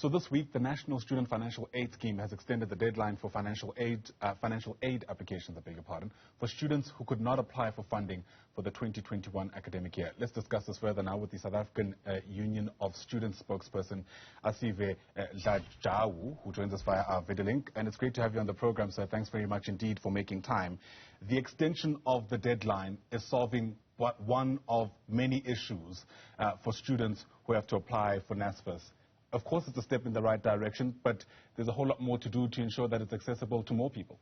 So this week, the National Student Financial Aid Scheme has extended the deadline for financial aid applications, for students who could not apply for funding for the 2021 academic year. Let's discuss this further now with the South African Union of Students spokesperson, Asive Dlanjwa, who joins us via our video link. And it's great to have you on the program, sir. Thanks very much indeed for making time. The extension of the deadline is solving one of many issues for students who have to apply for NAFAS. Of course, it's a step in the right direction, but there's a whole lot more to do to ensure that it's accessible to more people.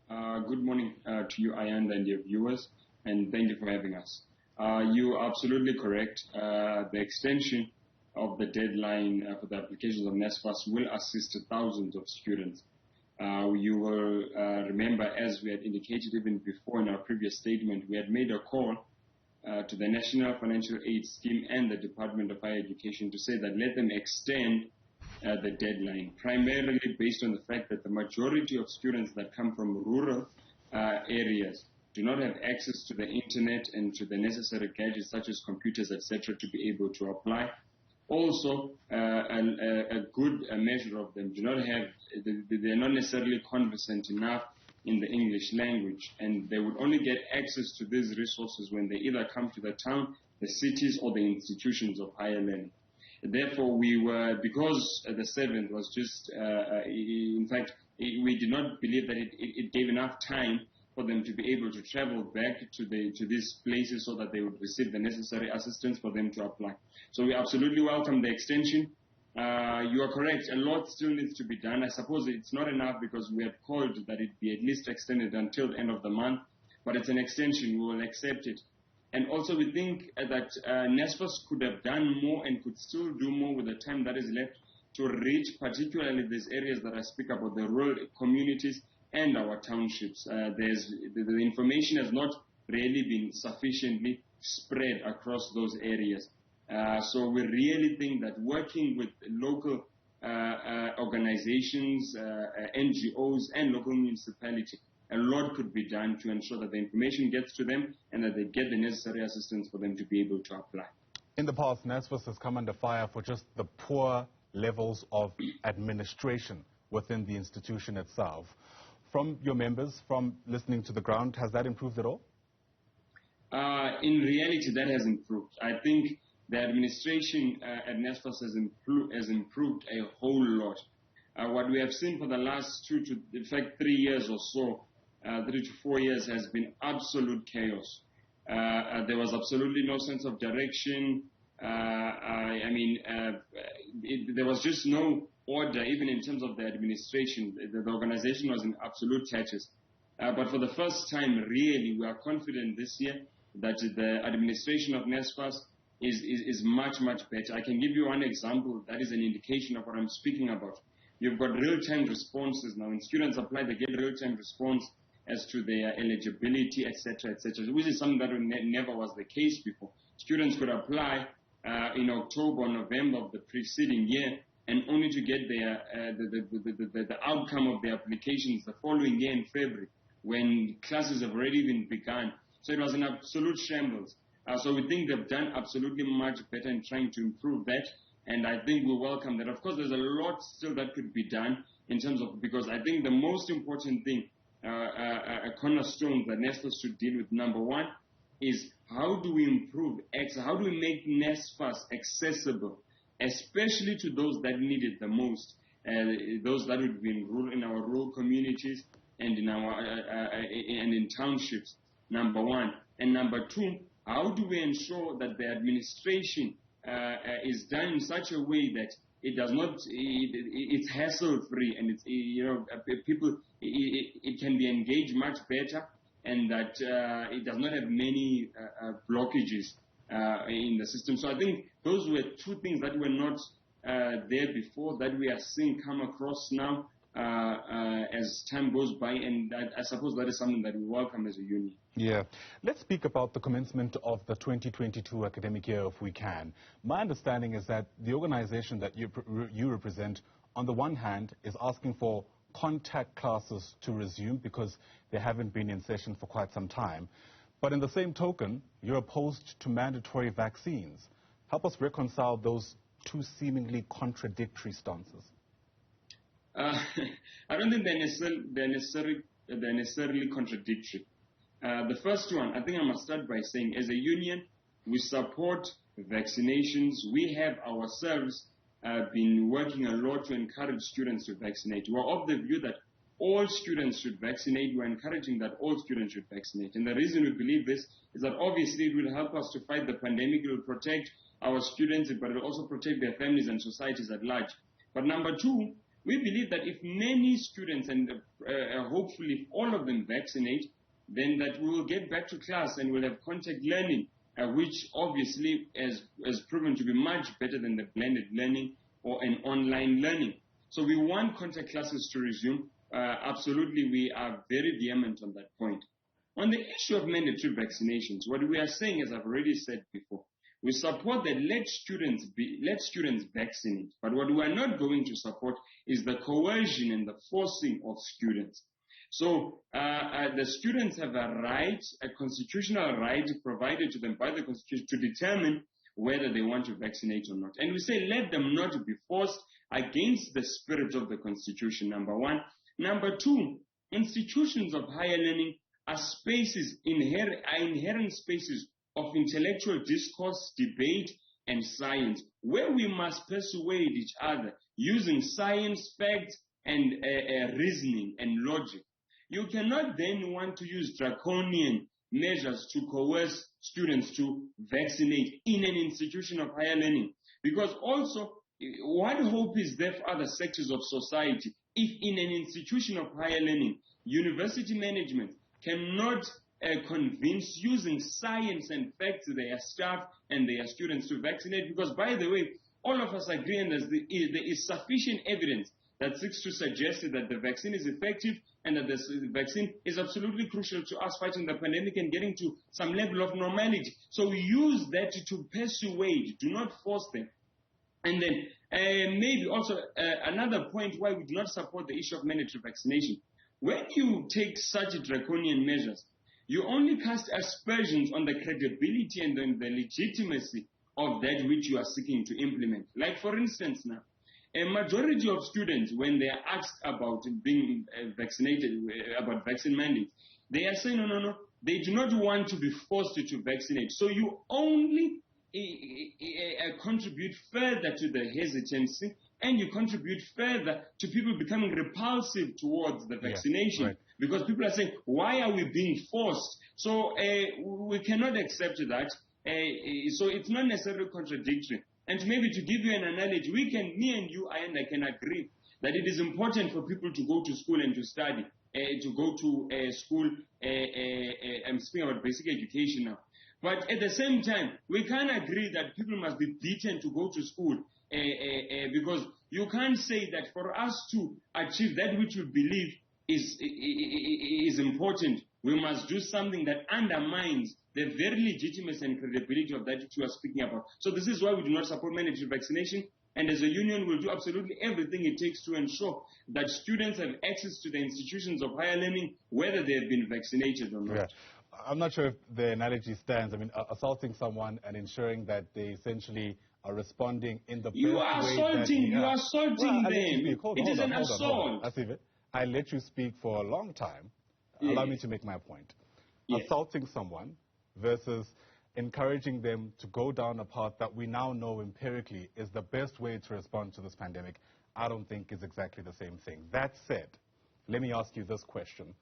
Good morning to you, Ayanda, and your viewers, and thank you for having us. You are absolutely correct. The extension of the deadline for the applications of NAFAS will assist thousands of students. You will remember, as we had indicated even before in our previous statement, we had made a call to the National Financial Aid Scheme and the Department of Higher Education to say that let them extend the deadline, primarily based on the fact that the majority of students that come from rural areas do not have access to the internet and to the necessary gadgets such as computers, etc., to be able to apply. Also, a good measure of them do not have, they're not necessarily conversant enough in the English language, and they would only get access to these resources when they either come to the town, the cities, or the institutions of higher learning. Therefore, because the 7th was just, in fact, we did not believe that it gave enough time for them to be able to travel back to these places so that they would receive the necessary assistance for them to apply. So we absolutely welcome the extension. You are correct, a lot still needs to be done. I suppose it's not enough because we had called that it be at least extended until the end of the month, but it's an extension, we will accept it. And also we think that NAFAS could have done more and could still do more with the time that is left to reach particularly these areas that I speak about, the rural communities and our townships. The information has not really been sufficiently spread across those areas. So we really think that working with local organizations, NGOs, and local municipality, a lot could be done to ensure that the information gets to them and that they get the necessary assistance for them to be able to apply. In the past, NAFAS has come under fire for just the poor levels of administration within the institution itself. From your members, from listening to the ground, has that improved at all? In reality, that has improved. I think the administration at NAFAS has improved a whole lot. What we have seen for the last 3 years or so, 3 to 4 years, has been absolute chaos. There was absolutely no sense of direction. There was just no order, even in terms of the administration. The organization was in absolute tatters. But for the first time, really, we are confident this year that the administration of NAFAS is much, much better. I can give you one example that is an indication of what I'm speaking about. You've got real-time responses now. When students apply, they get real-time response as to their eligibility, etc., which is something that never was the case before. Students could apply in October or November of the preceding year and only to get the outcome of their applications the following year in February, when classes have already been begun. So it was an absolute shambles. So we think they've done absolutely much better in trying to improve that, and I think we welcome that. Of course, there's a lot still that could be done in terms of, because I think the most important thing, a cornerstone that NAFAS should deal with, number one, is how do we improve how do we make NAFAS accessible, especially to those that need it the most, those that would be in our rural communities and in townships, number one. And number two, how do we ensure that the administration is done in such a way that it does not, it's hassle-free, and it's, people, it can be engaged much better, and that it does not have many blockages in the system. So I think those were two things that were not there before, that we are seeing come across now as time goes by, and I suppose that is something that we welcome as a union. Yeah. Let's speak about the commencement of the 2022 academic year, if we can. My understanding is that the organization that you represent, on the one hand, is asking for contact classes to resume because they haven't been in session for quite some time. But in the same token, you're opposed to mandatory vaccines. Help us reconcile those two seemingly contradictory stances? I don't think they're necessarily contradictory. The first one, I think I must start by saying, as a union, we support vaccinations. We have ourselves been working a lot to encourage students to vaccinate. We're of the view that all students should vaccinate. We're encouraging that all students should vaccinate. And the reason we believe this is that obviously it will help us to fight the pandemic. It will protect our students, but it will also protect their families and societies at large. But number two, we believe that if many students, and hopefully if all of them vaccinate, then that we will get back to class and we'll have contact learning, which obviously has proven to be much better than the blended learning or an online learning. So we want contact classes to resume. Absolutely, we are very vehement on that point. On the issue of mandatory vaccinations, what we are saying, as I've already said before, we support that let students vaccinate. But what we are not going to support is the coercion and the forcing of students. So the students have a right, a constitutional right provided to them by the Constitution to determine whether they want to vaccinate or not. And we say let them not be forced against the spirit of the Constitution, number one. Number two, institutions of higher learning are spaces, inherent spaces of intellectual discourse, debate, and science, where we must persuade each other using science, facts, and reasoning and logic. You cannot then want to use draconian measures to coerce students to vaccinate in an institution of higher learning. Because also, what hope is there for other sectors of society if in an institution of higher learning, university management cannot convince using science and facts their staff and their students to vaccinate? Because, by the way, all of us agree and there is sufficient evidence that seeks to suggest that the vaccine is effective and that the vaccine is absolutely crucial to us fighting the pandemic and getting to some level of normality. So we use that to persuade, do not force them. And then maybe also another point why we do not support the issue of mandatory vaccination. When you take such draconian measures, you only cast aspersions on the credibility and the legitimacy of that which you are seeking to implement. Like, for instance, now, a majority of students, when they are asked about being vaccinated, about vaccine mandates, they are saying, no, they do not want to be forced to vaccinate. So you only contribute further to the hesitancy, and you contribute further to people becoming repulsive towards the vaccination. Yeah, right. Because people are saying, why are we being forced? So we cannot accept that. So it's not necessarily contradictory. And maybe to give you an analogy, me and you, I can agree that it is important for people to go to school and to study, to go to school. I'm speaking about basic education now. But at the same time, we can't agree that people must be beaten to go to school because you can't say that for us to achieve that which we believe is important, we must do something that undermines the very legitimacy and credibility of that which we are speaking about. So this is why we do not support mandatory vaccination. And as a union, we'll do absolutely everything it takes to ensure that students have access to the institutions of higher learning, whether they have been vaccinated or not. Yeah. I'm not sure if the analogy stands. I mean, assaulting someone and ensuring that they essentially are responding in the best way. You are assaulting them. It is an assault. Asive, I let you speak for a long time. Yes. Allow me to make my point. Yes. Assaulting someone versus encouraging them to go down a path that we now know empirically is the best way to respond to this pandemic, I don't think is exactly the same thing. That said, let me ask you this question.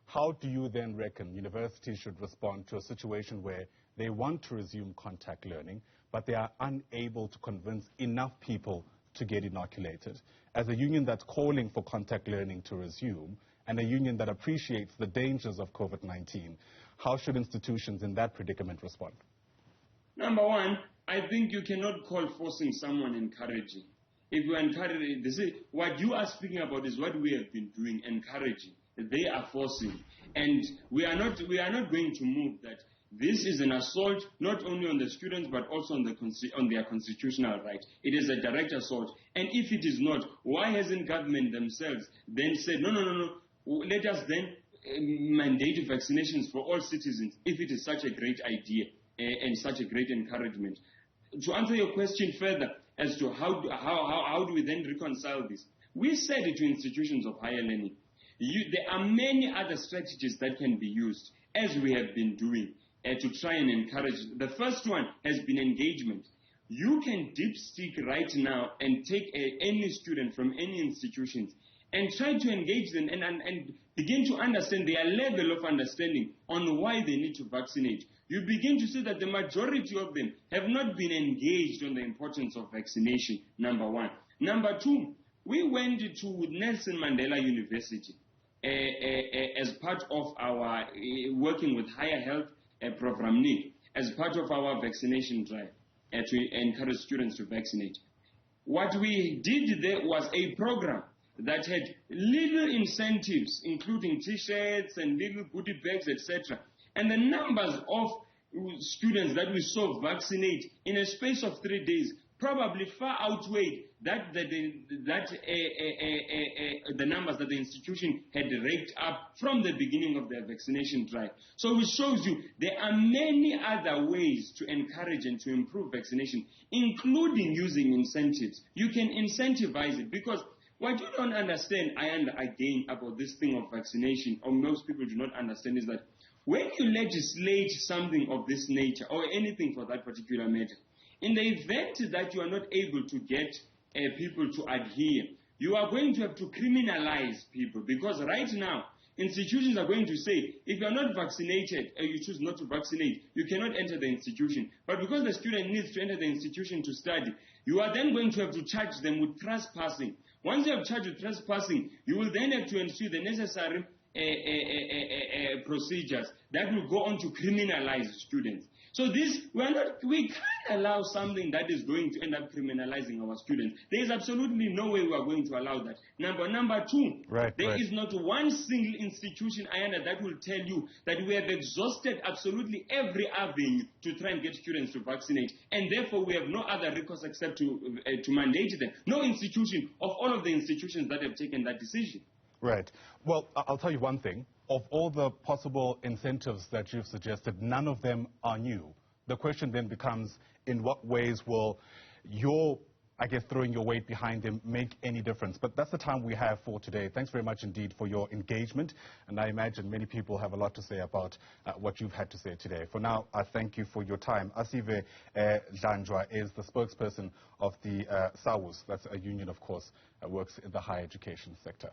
How do you then reckon universities should respond to a situation where they want to resume contact learning, but they are unable to convince enough people to get inoculated? As a union that's calling for contact learning to resume, and a union that appreciates the dangers of COVID-19, how should institutions in that predicament respond? Number one, I think you cannot call forcing someone encouraging. If you encourage, what you are speaking about is what we have been doing, encouraging. They are forcing, and we are not going to move that. This is an assault not only on the students but also on their constitutional right. It is a direct assault, and if it is not, why hasn't government themselves then said no? Let us then mandate vaccinations for all citizens if it is such a great idea and such a great encouragement. To answer your question further, as to how do we then reconcile this. We said to institutions of higher learning, there are many other strategies that can be used, as we have been doing, to try and encourage. The first one has been engagement. You can dipstick right now and take any student from any institutions and try to engage them and begin to understand their level of understanding on why they need to vaccinate. You begin to see that the majority of them have not been engaged on the importance of vaccination, number one. Number two, we went to Nelson Mandela University as part of our working with Higher Health Program NIC, as part of our vaccination drive to encourage students to vaccinate. What we did there was a program that had little incentives, including T-shirts and little goodie bags, etc. And the numbers of students that we saw vaccinate in a space of 3 days probably far outweighed the numbers that the institution had raked up from the beginning of their vaccination drive. So it shows you there are many other ways to encourage and to improve vaccination, including using incentives. You can incentivize it, because what you don't understand, again, about this thing of vaccination, or most people do not understand, is that when you legislate something of this nature, or anything for that particular matter, in the event that you are not able to get people to adhere, you are going to have to criminalize people, because right now, institutions are going to say, if you are not vaccinated, or you choose not to vaccinate, you cannot enter the institution. But because the student needs to enter the institution to study, you are then going to have to charge them with trespassing. Once you have charged with trespassing, you will then have to ensure the necessary procedures that will go on to criminalize students. So we can't allow something that is going to end up criminalizing our students. There is absolutely no way we are going to allow that. Number two, there is not one single institution, that will tell you that we have exhausted absolutely every avenue to try and get students to vaccinate, and therefore we have no other recourse except to mandate them. No institution of all of the institutions that have taken that decision. Right. Well, I'll tell you one thing. Of all the possible incentives that you've suggested, none of them are new. The question then becomes, in what ways will your, throwing your weight behind them make any difference? But that's the time we have for today. Thanks very much indeed for your engagement. And I imagine many people have a lot to say about what you've had to say today. For now, I thank you for your time. Asive Dlanjwa is the spokesperson of the SAWUS. That's a union, of course, that works in the higher education sector.